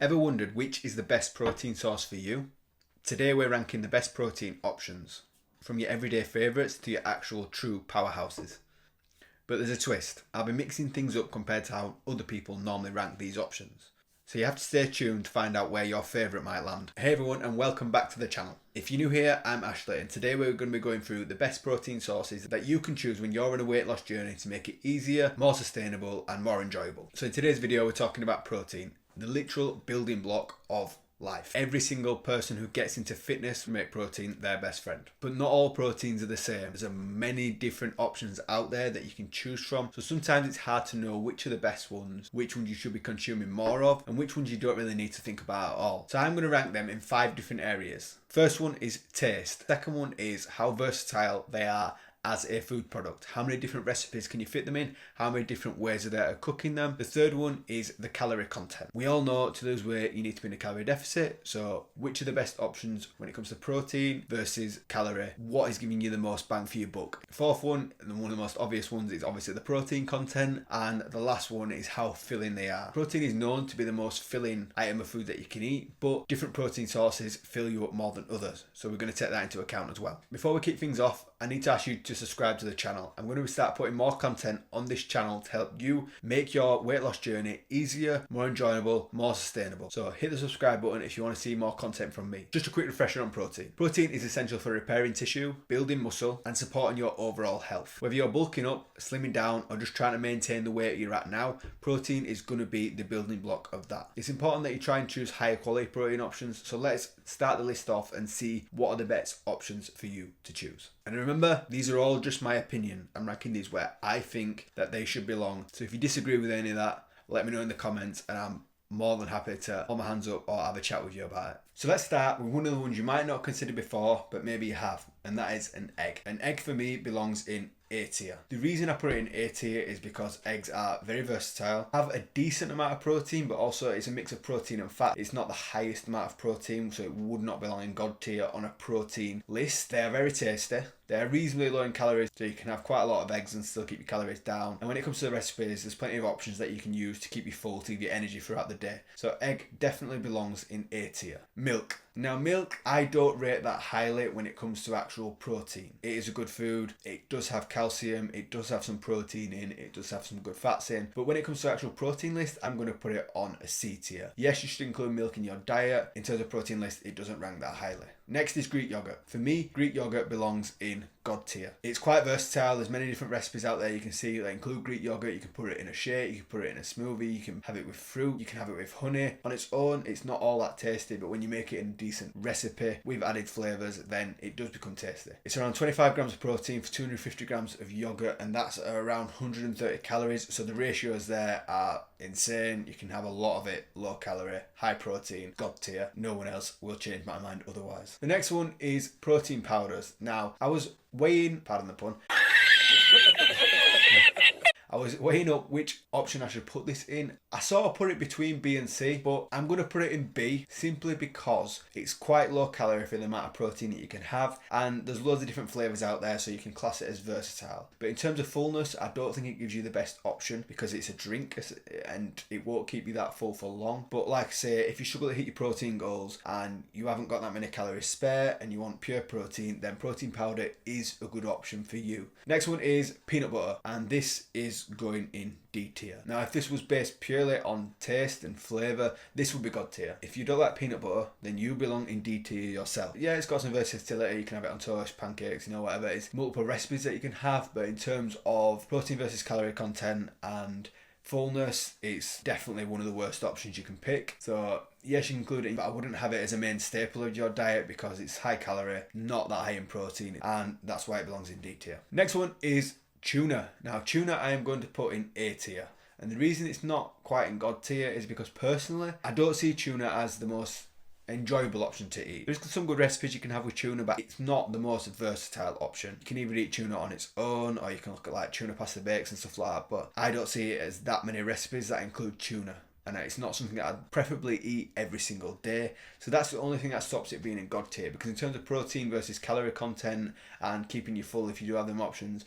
Ever wondered which is the best protein source for you? Today we're ranking the best protein options, from your everyday favourites to your actual true powerhouses. But there's a twist. I'll be mixing things up compared to how other people normally rank these options. So you have to stay tuned to find out where your favourite might land. Hey everyone, and welcome back to the channel. If you're new here, I'm Ashley, and today we're going to be going through the best protein sources that you can choose when you're on a weight loss journey to make it easier, more sustainable and more enjoyable. So in today's video we're talking about protein, the literal building block of life. Every single person who gets into fitness make protein their best friend. But not all proteins are the same. There's many different options out there that you can choose from. So sometimes it's hard to know which are the best ones, which ones you should be consuming more of, and which ones you don't really need to think about at all. So I'm going to rank them in 5 different areas. First one is taste. Second one is how versatile they are as a food product. How many different recipes can you fit them in? How many different ways are there of cooking them? The third one is the calorie content. We all know to lose weight you need to be in a calorie deficit, so which are the best options when it comes to protein versus calorie? What is giving you the most bang for your buck? Fourth one, and one of the most obvious ones, is obviously the protein content, and the last one is how filling they are. Protein is known to be the most filling item of food that you can eat, but different protein sources fill you up more than others, so we're going to take that into account as well. Before we kick things off, I need to ask you to subscribe to the channel. I'm going to start putting more content on this channel to help you make your weight loss journey easier, more enjoyable, more sustainable. So hit the subscribe button if you want to see more content from me. Just a quick refresher on protein. Protein is essential for repairing tissue, building muscle and supporting your overall health. Whether you're bulking up, slimming down or just trying to maintain the weight you're at now, protein is going to be the building block of that. It's important that you try and choose higher quality protein options. So let's start the list off and see what are the best options for you to choose. And remember, these are all just my opinion. I'm ranking these where I think that they should belong. So if you disagree with any of that, let me know in the comments and I'm more than happy to hold my hands up or have a chat with you about it. So let's start with one of the ones you might not consider before, but maybe you have, and that is an egg. An egg for me belongs in A tier. The reason I put it in A tier is because eggs are very versatile, have a decent amount of protein, but also it's a mix of protein and fat. It's not the highest amount of protein, so it would not belong in God tier on a protein list. They are very tasty. They're reasonably low in calories, so you can have quite a lot of eggs and still keep your calories down. And when it comes to the recipes, there's plenty of options that you can use to keep you full, to give you energy throughout the day. So egg definitely belongs in A tier. Milk. Now milk, I don't rate that highly when it comes to actual protein. It is a good food. It does have calcium. It does have some protein in. It does have some good fats in. But when it comes to actual protein list, I'm going to put it on a C tier. Yes, you should include milk in your diet. In terms of protein list, it doesn't rank that highly. Next is Greek yogurt. For me, Greek yogurt belongs in God tier. It's quite versatile. There's many different recipes out there you can see that include Greek yogurt. You can put it in a shake, you can put it in a smoothie, you can have it with fruit, you can have it with honey. On its own, it's not all that tasty, but when you make it in a decent recipe with added flavours, then it does become tasty. It's around 25 grams of protein for 250 grams of yogurt, and that's around 130 calories. So the ratios there are insane. You can have a lot of it, low calorie, high protein, God tier. No one else will change my mind otherwise. The next one is protein powders. Now, I was weighing, pardon the pun, I was weighing up which option I should put this in. I sort of put it between B and C, but I'm going to put it in B simply because it's quite low calorie for the amount of protein that you can have, and there's loads of different flavours out there, so you can class it as versatile. But in terms of fullness, I don't think it gives you the best option because it's a drink and it won't keep you that full for long. But like I say, if you struggle to hit your protein goals and you haven't got that many calories spare and you want pure protein, then protein powder is a good option for you. Next one is peanut butter, and this is going in D tier. Now if this was based purely on taste and flavour, this would be God tier. If you don't like peanut butter, then you belong in D tier yourself. Yeah, it's got some versatility. You can have it on toast, pancakes, whatever. It's multiple recipes that you can have, but in terms of protein versus calorie content and fullness, it's definitely one of the worst options you can pick. So yes, you can include it, but I wouldn't have it as a main staple of your diet because it's high calorie, not that high in protein, and that's why it belongs in D tier. Next one is tuna. Now tuna I am going to put in A tier, and the reason it's not quite in God tier is because personally I don't see tuna as the most enjoyable option to eat. There's some good recipes you can have with tuna, but it's not the most versatile option. You can either eat tuna on its own or you can look at like tuna pasta bakes and stuff like that, but I don't see it as that many recipes that include tuna. And it's not something that I'd preferably eat every single day. So that's the only thing that stops it being in God tier. Because in terms of protein versus calorie content and keeping you full if you do have them options,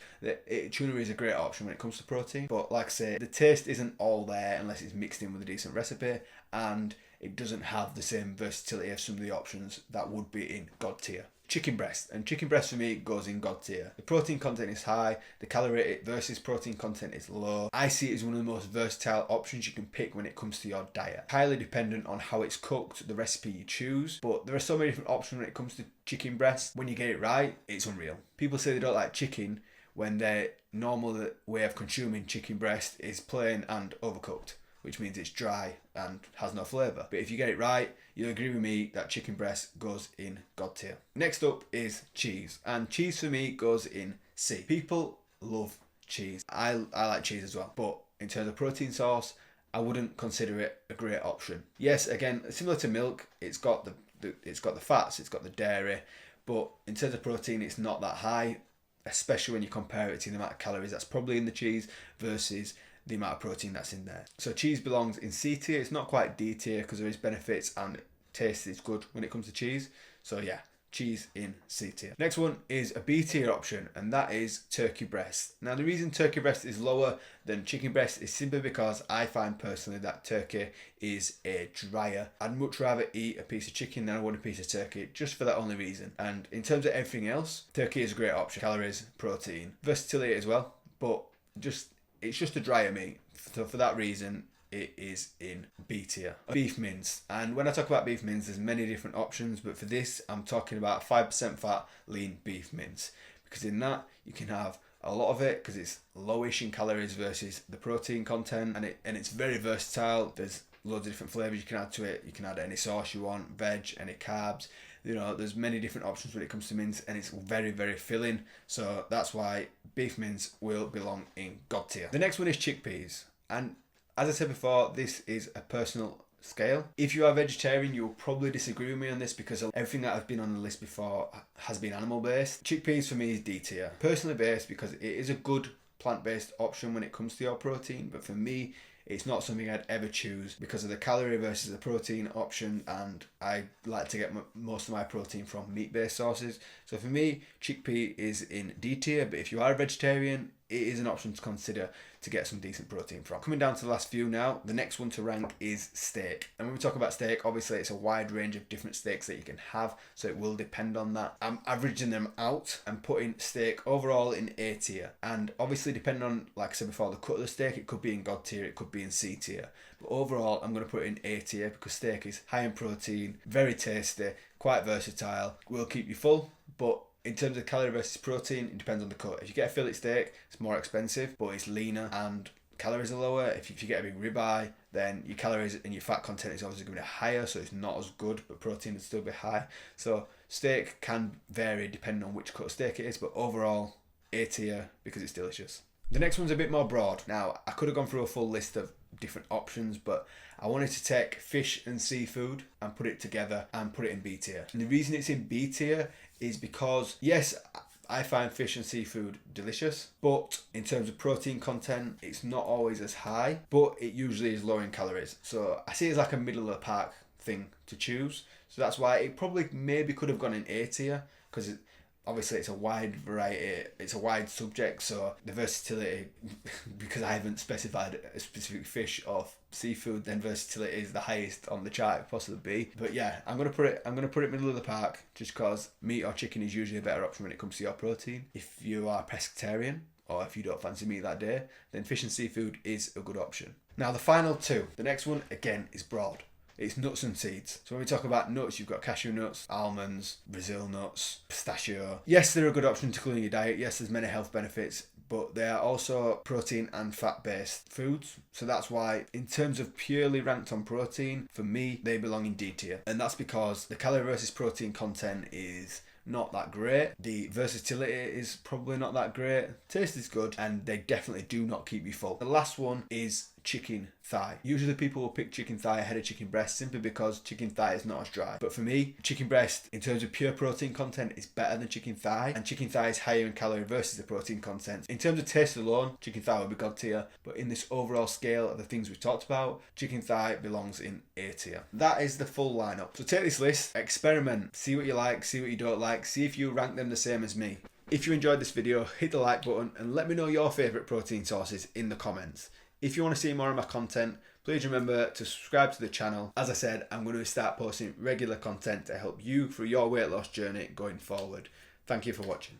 tuna is a great option when it comes to protein. But like I say, the taste isn't all there unless it's mixed in with a decent recipe. And it doesn't have the same versatility as some of the options that would be in God tier. Chicken breast, and chicken breast for me goes in God tier. The protein content is high, the calorie versus protein content is low. I see it as one of the most versatile options you can pick when it comes to your diet. Highly dependent on how it's cooked, the recipe you choose, but there are so many different options when it comes to chicken breast. When you get it right, it's unreal. People say they don't like chicken when their normal way of consuming chicken breast is plain and overcooked, which means it's dry and has no flavour. But if you get it right, you'll agree with me that chicken breast goes in God tier. Next up is cheese, and cheese for me goes in C. People love cheese. I like cheese as well, but in terms of protein source, I wouldn't consider it a great option. Yes, again, similar to milk, it's got the fats, it's got the dairy, but in terms of protein, it's not that high, especially when you compare it to the amount of calories that's probably in the cheese versus the amount of protein that's in there. So cheese belongs in C tier. It's not quite D tier because there is benefits and taste is good when it comes to cheese. So yeah, cheese in C tier. Next one is a B tier option, and that is turkey breast. Now the reason turkey breast is lower than chicken breast is simply because I find personally that turkey is a drier. I'd much rather eat a piece of chicken than I would a piece of turkey, just for that only reason. And in terms of everything else, turkey is a great option. Calories, protein, versatility as well, but it's just a drier meat. So for that reason, it is in B tier. Beef mince. And when I talk about beef mince, there's many different options, but for this, I'm talking about 5% fat lean beef mince. Because in that, you can have a lot of it because it's lowish in calories versus the protein content, and it's very versatile. There's loads of different flavours you can add to it. You can add any sauce you want, veg, any carbs. You know, there's many different options when it comes to mince, and it's very, very filling. So that's why beef mince will belong in God tier. The next one is chickpeas. And as I said before, this is a personal scale. If you are vegetarian, you will probably disagree with me on this because everything that has been on the list before has been animal based. Chickpeas for me is D tier. Personally based because it is a good plant-based option when it comes to your protein, but for me, it's not something I'd ever choose because of the calorie versus the protein option, and I like to get most of my protein from meat-based sources. So for me, chickpea is in D tier, but if you are a vegetarian, it is an option to consider to get some decent protein from. Coming down to the last few now, the next one to rank is steak. And when we talk about steak, obviously it's a wide range of different steaks that you can have, so it will depend on that. I'm averaging them out and putting steak overall in A tier. And obviously depending on, like I said before, the cut of the steak, it could be in God tier, it could be in C tier. But overall, I'm going to put it in A tier because steak is high in protein, very tasty, quite versatile, will keep you full, but in terms of calorie versus protein, it depends on the cut. If you get a fillet steak, it's more expensive, but it's leaner and calories are lower. If you get a big ribeye, then your calories and your fat content is obviously going to be higher, so it's not as good, but protein will still be high. So steak can vary depending on which cut of steak it is, but overall, A tier because it's delicious. The next one's a bit more broad. Now, I could have gone through a full list of different options, but I wanted to take fish and seafood and put it together and put it in B tier. And the reason it's in B tier is because, yes, I find fish and seafood delicious, but in terms of protein content, it's not always as high, but it usually is low in calories. So I see it as like a middle of the pack thing to choose. So that's why it probably maybe could have gone in A tier, because obviously it's a wide variety, it's a wide subject, so the versatility, because I haven't specified a specific fish or seafood, then versatility is the highest on the chart it could possibly be. But yeah, I'm gonna put it middle of the park just because meat or chicken is usually a better option when it comes to your protein. If you are pescatarian or if you don't fancy meat that day, then fish and seafood is a good option. Now the final two, the next one again is broad. It's nuts and seeds. So when we talk about nuts, you've got cashew nuts, almonds, Brazil nuts, pistachio. Yes, they're a good option to include in your diet. Yes, there's many health benefits, but they are also protein and fat-based foods. So that's why, in terms of purely ranked on protein, for me, they belong in D tier. And that's because the calorie versus protein content is not that great. The versatility is probably not that great. Taste is good, and they definitely do not keep you full. The last one is chicken thigh. Usually people will pick chicken thigh ahead of chicken breast simply because chicken thigh is not as dry. But for me, chicken breast, in terms of pure protein content, is better than chicken thigh, and chicken thigh is higher in calorie versus the protein content. In terms of taste alone, chicken thigh will be God tier, but in this overall scale of the things we've talked about, chicken thigh belongs in A tier. That is the full lineup. So take this list, experiment, see what you like, see what you don't like, see if you rank them the same as me. If you enjoyed this video, hit the like button and let me know your favourite protein sources in the comments. If you want to see more of my content, Please remember to subscribe to the channel. As I said, I'm going to start posting regular content to help you through your weight loss journey going forward. Thank you for watching.